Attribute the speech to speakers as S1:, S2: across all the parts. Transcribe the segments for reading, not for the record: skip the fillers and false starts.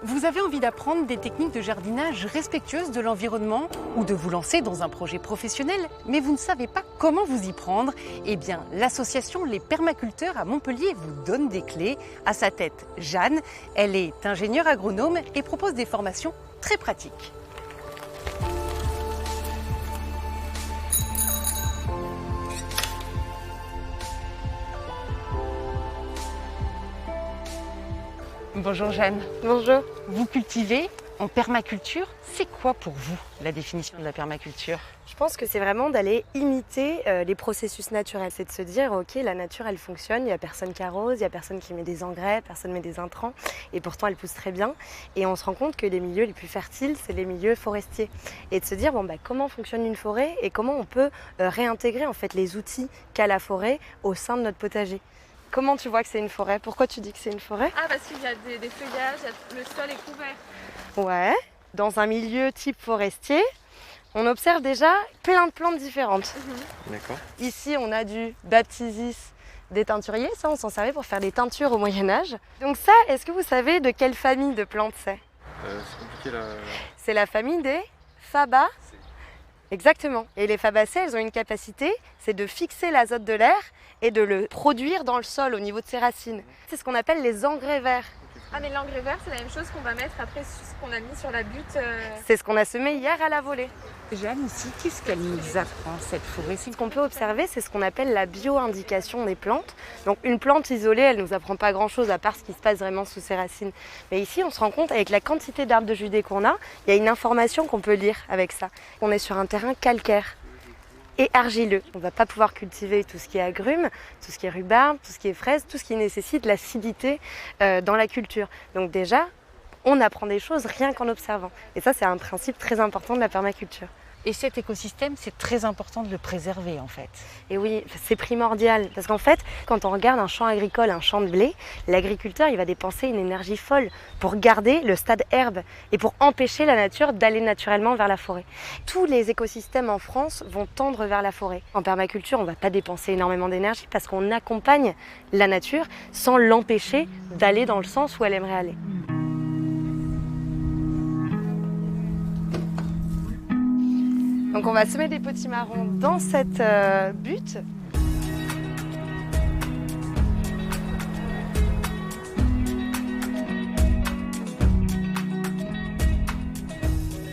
S1: Vous avez envie d'apprendre des techniques de jardinage respectueuses de l'environnement ou de vous lancer dans un projet professionnel, mais vous ne savez pas comment vous y prendre? Eh bien, l'association Les Permaculteurs à Montpellier vous donne des clés. À sa tête, Jeanne. Elle est ingénieure agronome et propose des formations très pratiques. Bonjour Jeanne.
S2: Bonjour.
S1: Vous cultivez en permaculture. C'est quoi pour vous la définition de la permaculture?
S2: Je pense que c'est vraiment d'aller imiter les processus naturels. C'est de se dire, ok, la nature, elle fonctionne, il n'y a personne qui arrose, il n'y a personne qui met des engrais, personne met des intrants, et pourtant elle pousse très bien. Et on se rend compte que les milieux les plus fertiles, c'est les milieux forestiers. Et de se dire, comment fonctionne une forêt et comment on peut réintégrer en fait les outils qu'a la forêt au sein de notre potager. Comment tu vois que c'est une forêt? Pourquoi tu dis que c'est une forêt?
S3: Ah, parce qu'il y a des feuillages, le sol est couvert.
S2: Ouais, dans un milieu type forestier, on observe déjà plein de plantes différentes.
S4: D'accord.
S2: Ici, on a du Baptisis des teinturiers. Ça, on s'en servait pour faire des teintures au Moyen-Âge. Donc ça, est-ce que vous savez de quelle famille de plantes c'est?
S4: C'est compliqué là.
S2: C'est la famille des Fabacées. Exactement. Et les Fabacées, elles ont une capacité, c'est de fixer l'azote de l'air et de le produire dans le sol au niveau de ses racines. C'est ce qu'on appelle les engrais verts.
S3: Ah, mais l'engrais vert, c'est la même chose qu'on va mettre après ce qu'on a mis sur la butte.
S2: C'est ce qu'on a semé hier à la volée.
S1: Jeanne, ici, qu'est-ce qu'elle nous apprend, cette forêt?
S2: Ce qu'on peut observer, c'est ce qu'on appelle la bio-indication des plantes. Donc une plante isolée, elle ne nous apprend pas grand-chose à part ce qui se passe vraiment sous ses racines. Mais ici, on se rend compte, avec la quantité d'arbres de Judée qu'on a, il y a une information qu'on peut lire avec ça. On est sur un terrain calcaire et argileux. On ne va pas pouvoir cultiver tout ce qui est agrumes, tout ce qui est rhubarbe, tout ce qui est fraise, tout ce qui nécessite l'acidité dans la culture. Donc déjà, on apprend des choses rien qu'en observant. Et ça, c'est un principe très important de la permaculture.
S1: Et cet écosystème, c'est très important de le préserver en fait.
S2: Et oui, c'est primordial. Parce qu'en fait, quand on regarde un champ agricole, un champ de blé, l'agriculteur, il va dépenser une énergie folle pour garder le stade herbe et pour empêcher la nature d'aller naturellement vers la forêt. Tous les écosystèmes en France vont tendre vers la forêt. En permaculture, on ne va pas dépenser énormément d'énergie parce qu'on accompagne la nature sans l'empêcher d'aller dans le sens où elle aimerait aller. Donc on va semer des potimarrons dans cette butte.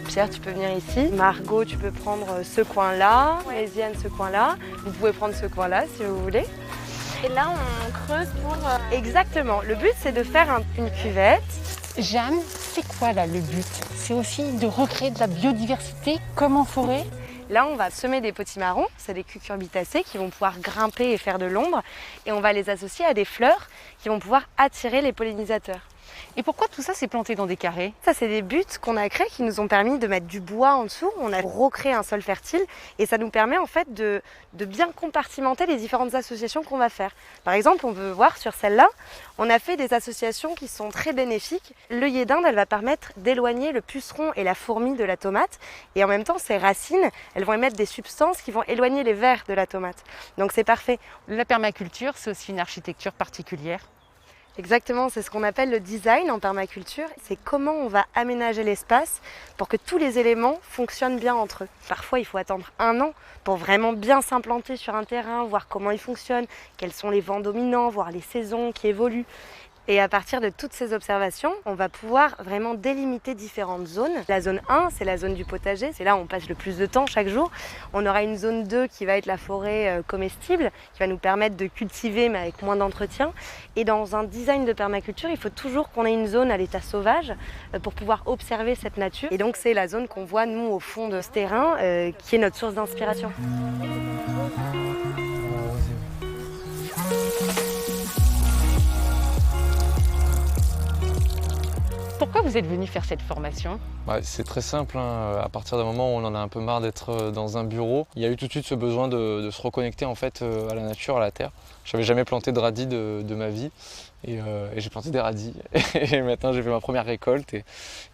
S2: Pierre, tu peux venir ici. Margot, tu peux prendre ce coin-là. Méziane, ce coin-là. Vous pouvez prendre ce coin-là si vous voulez.
S3: Et là, on creuse pour...
S2: Exactement. Le but, c'est de faire une cuvette.
S1: Jeanne, c'est quoi là le but? C'est aussi de recréer de la biodiversité comme en forêt?
S2: Là, on va semer des potimarrons, c'est des cucurbitacées qui vont pouvoir grimper et faire de l'ombre. Et on va les associer à des fleurs qui vont pouvoir attirer les pollinisateurs.
S1: Et pourquoi tout ça s'est planté dans des carrés?
S2: Ça, c'est des buttes qu'on a créées qui nous ont permis de mettre du bois en dessous. On a recréé un sol fertile et ça nous permet en fait de bien compartimenter les différentes associations qu'on va faire. Par exemple, on peut voir sur celle-là, on a fait des associations qui sont très bénéfiques. L'œillet d'Inde, elle va permettre d'éloigner le puceron et la fourmi de la tomate. Et en même temps, ces racines, elles vont émettre des substances qui vont éloigner les vers de la tomate. Donc c'est parfait.
S1: La permaculture, c'est aussi une architecture particulière.
S2: Exactement, c'est ce qu'on appelle le design en permaculture. C'est comment on va aménager l'espace pour que tous les éléments fonctionnent bien entre eux. Parfois, il faut attendre 1 an pour vraiment bien s'implanter sur un terrain, voir comment il fonctionne, quels sont les vents dominants, voir les saisons qui évoluent. Et à partir de toutes ces observations, on va pouvoir vraiment délimiter différentes zones. La zone 1, c'est la zone du potager, c'est là où on passe le plus de temps chaque jour. On aura une zone 2 qui va être la forêt comestible, qui va nous permettre de cultiver mais avec moins d'entretien. Et dans un design de permaculture, il faut toujours qu'on ait une zone à l'état sauvage pour pouvoir observer cette nature. Et donc c'est la zone qu'on voit nous au fond de ce terrain qui est notre source d'inspiration.
S1: Pourquoi vous êtes venu faire cette formation?
S4: C'est très simple, hein. À partir d'un moment où on en a un peu marre d'être dans un bureau, il y a eu tout de suite ce besoin de se reconnecter en fait à la nature, à la terre. Je n'avais jamais planté de radis de ma vie et j'ai planté des radis. Et maintenant j'ai fait ma première récolte et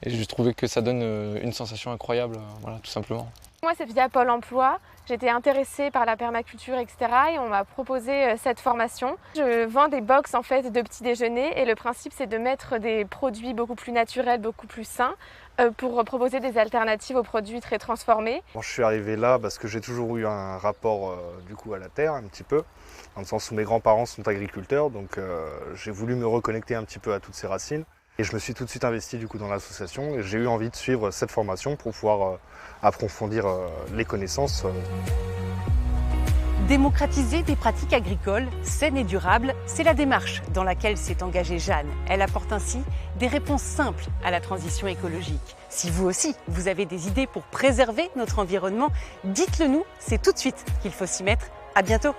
S4: j'ai trouvé que ça donne une sensation incroyable, voilà, tout simplement.
S3: Moi, c'est via Pôle emploi. J'étais intéressée par la permaculture, etc. et on m'a proposé cette formation. Je vends des box en fait de petits déjeuners et le principe c'est de mettre des produits beaucoup plus naturels, beaucoup plus sains pour proposer des alternatives aux produits très transformés.
S5: Bon, je suis arrivé là parce que j'ai toujours eu un rapport du coup à la terre un petit peu, dans le sens où mes grands-parents sont agriculteurs, donc j'ai voulu me reconnecter un petit peu à toutes ces racines. Et je me suis tout de suite investi du coup dans l'association et j'ai eu envie de suivre cette formation pour pouvoir approfondir les connaissances.
S1: Démocratiser des pratiques agricoles saines et durables, c'est la démarche dans laquelle s'est engagée Jeanne. Elle apporte ainsi des réponses simples à la transition écologique. Si vous aussi, vous avez des idées pour préserver notre environnement, dites-le nous, c'est tout de suite qu'il faut s'y mettre. À bientôt!